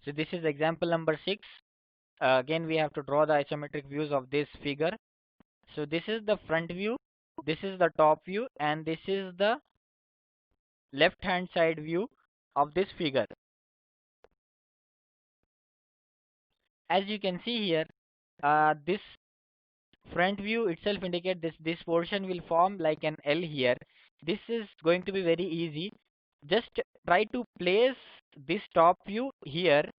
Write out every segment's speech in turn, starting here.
So this is example number 6. Again, we have to draw the isometric views of this figure. So this is the front view, this is the top view, and this is the left hand side view of this figure. As you can see here, this front view itself indicate this portion will form like an L here. This is going to be very easy. Just try to place this top view here,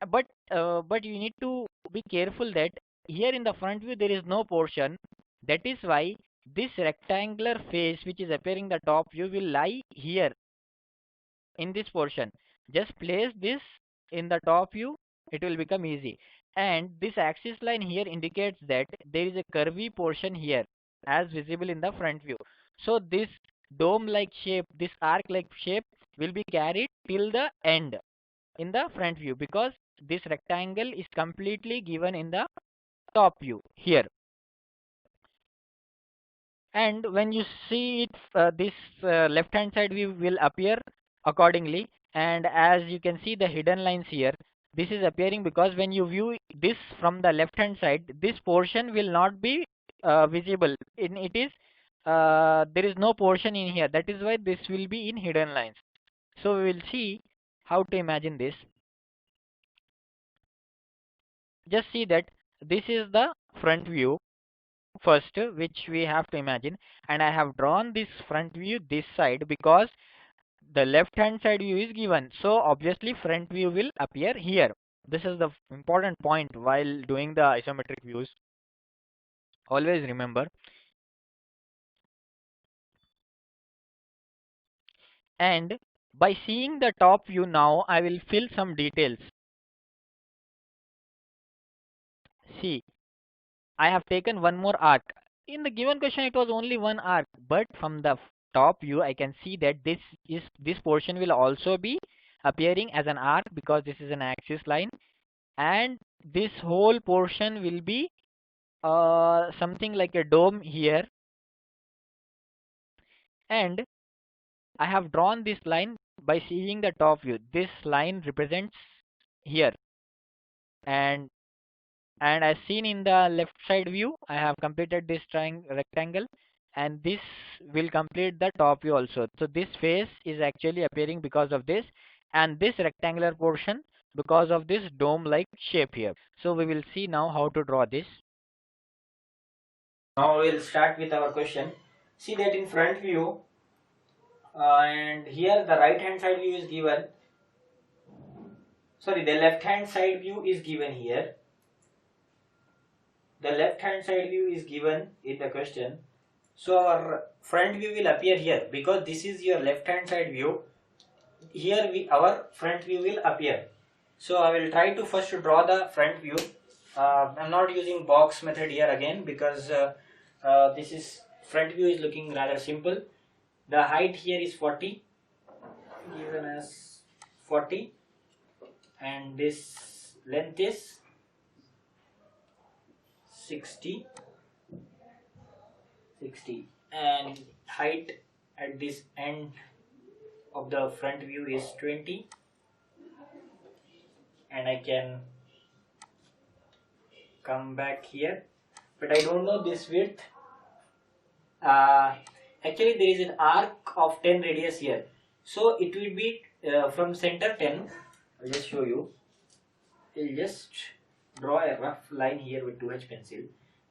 but you need to be careful that here in the front view there is no portion. That is why this rectangular face which is appearing the top view will lie here in this portion. Just place this in the top view, it will become easy. And this axis line here indicates that there is a curvy portion here as visible in the front view. So this dome like shape, this arc like shape will be carried till the end in the front view, because this rectangle is completely given in the top view here. And when you see it, this left hand side view will appear accordingly. And as you can see the hidden lines here, this is appearing because when you view this from the left hand side, this portion will not be visible. There is no portion in here. That is why this will be in hidden lines. So we will see how to imagine this. Just see that this is the front view first, which we have to imagine, and I have drawn this front view this side because the left hand side view is given, so obviously front view will appear here. This is the important point while doing the isometric views. Always remember. And by seeing the top view now, I will fill some details. See, I have taken one more arc. In the given question, it was only one arc, but from the top view, I can see that this portion will also be appearing as an arc because this is an axis line, and this whole portion will be something like a dome here. And I have drawn this line by seeing the top view. This line represents here, and as seen in the left side view, I have completed this rectangle, and this will complete the top view also. So this face is actually appearing because of this, and this rectangular portion because of this dome like shape here. So we will see now how to draw this. Now we'll start with our question. See that in front view, and here the right hand side view is given. Sorry, the left hand side view is given here. The left hand side view is given in the question. So our front view will appear here because this is your left hand side view. Here our front view will appear. So I will try to first draw the front view. I'm not using box method here again because this is front view is looking rather simple. The height here is 40, given as 40, and this length is 60, and height at this end of the front view is 20, and I can come back here, but I don't know this width. Actually there is an arc of 10 radius here, so it will be from center 10. I'll just show you. I'll just draw a rough line here with 2H pencil,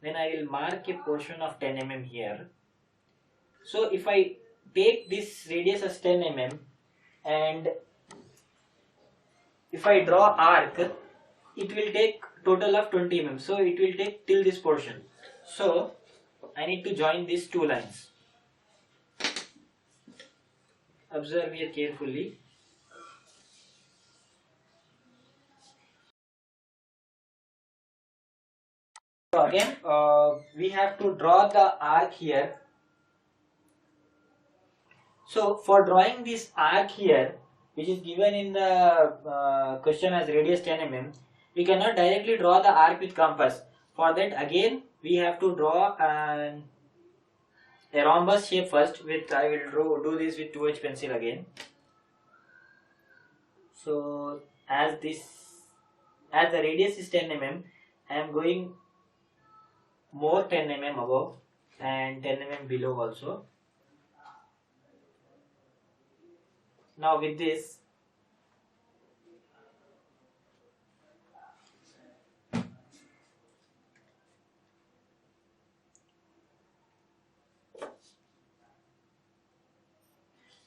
then I will mark a portion of 10 mm here. So if I take this radius as 10 mm and if I draw arc, it will take total of 20 mm, so it will take till this portion. So I need to join these two lines. Observe here carefully. So again, we have to draw the arc here. So for drawing this arc here, which is given in the question as radius 10 mm, we cannot directly draw the arc with compass. For that again we have to draw a rhombus shape first. I will do this with 2H pencil again. So as this As the radius is 10 mm, I am going more 10 mm above and 10 mm below also. Now with this,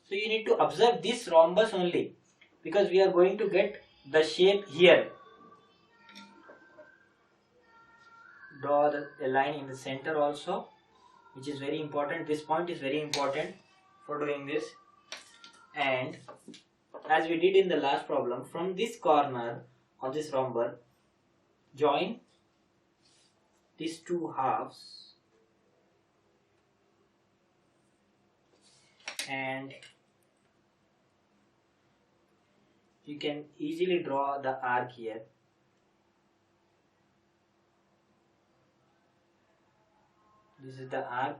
so you need to observe this rhombus only, because we are going to get the shape here. Draw a line in the center also, which is very important. This point is very important for doing this. And as we did in the last problem, from this corner of this rhombus, join these two halves and you can easily draw the arc here. This is the arc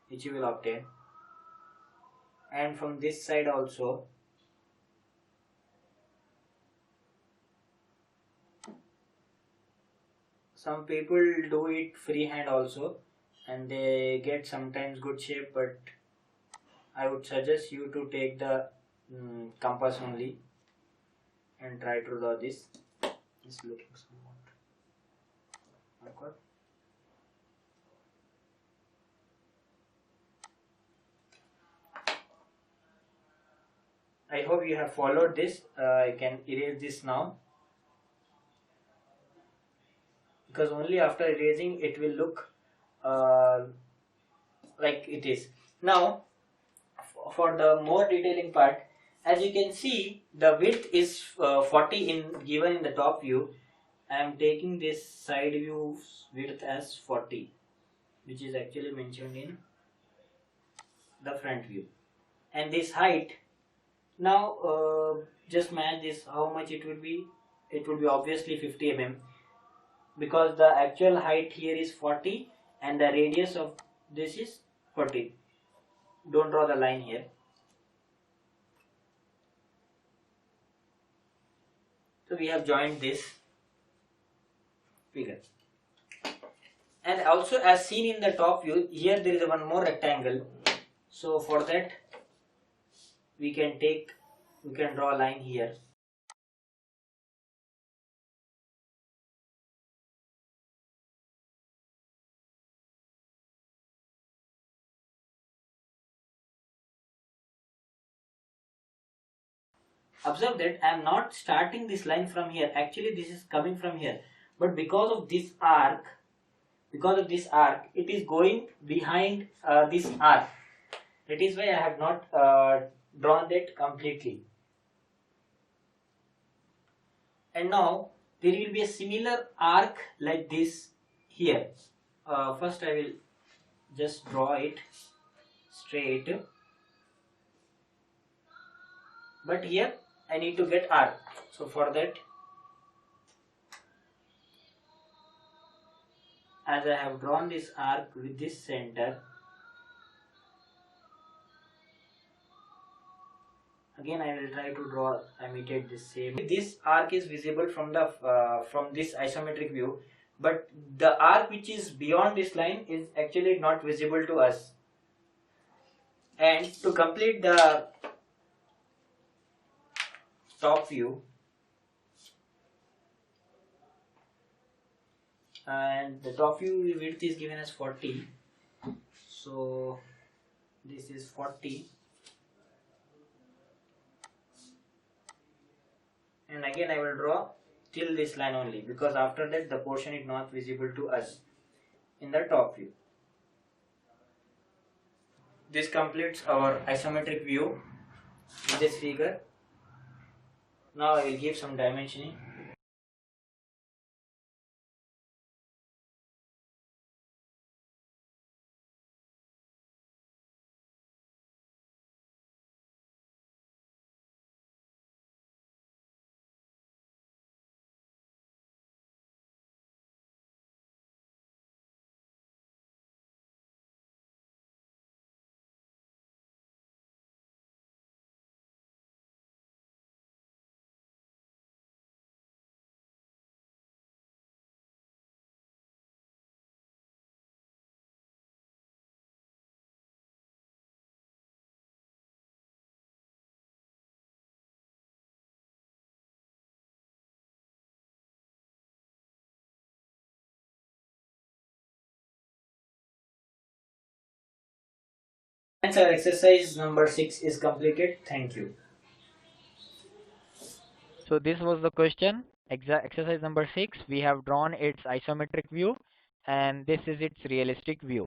which you will obtain, and from this side also some people do it freehand also and they get sometimes good shape, but I would suggest you to take the compass only and try to draw this. It's looking somewhat awkward. I hope you have followed this. I can erase this now, because only after erasing it will look uh, like it is. Now for the more detailing part, as you can see the width is 40 in given in the top view. I am taking this side view width as 40, which is actually mentioned in the front view. And this height, now just match this, how much it will be. It will be obviously 50 mm, because the actual height here is 40 and the radius of this is 40. Don't draw the line here. So we have joined this figure. And also, as seen in the top view, here there is one more rectangle. So for that we can draw a line here. Observe that I am not starting this line from here. Actually this is coming from here, but because of this arc, it is going behind this arc. That is why I have not drawn that completely. And now there will be a similar arc like this here. First I will just draw it straight, but here I need to get arc. So for that, as I have drawn this arc with this center, again I will try to draw, imitate this same. This arc is visible from this isometric view, but the arc which is beyond this line is actually not visible to us. And to complete the top view, and the top view width is given as 40, so this is 40, and again I will draw till this line only, because after that the portion is not visible to us in the top view. This completes our isometric view in this figure. Now I will give some dimensioning. Answer exercise number 6 is completed. Thank you. So this was the question. Exercise number 6. We have drawn its isometric view, and this is its realistic view.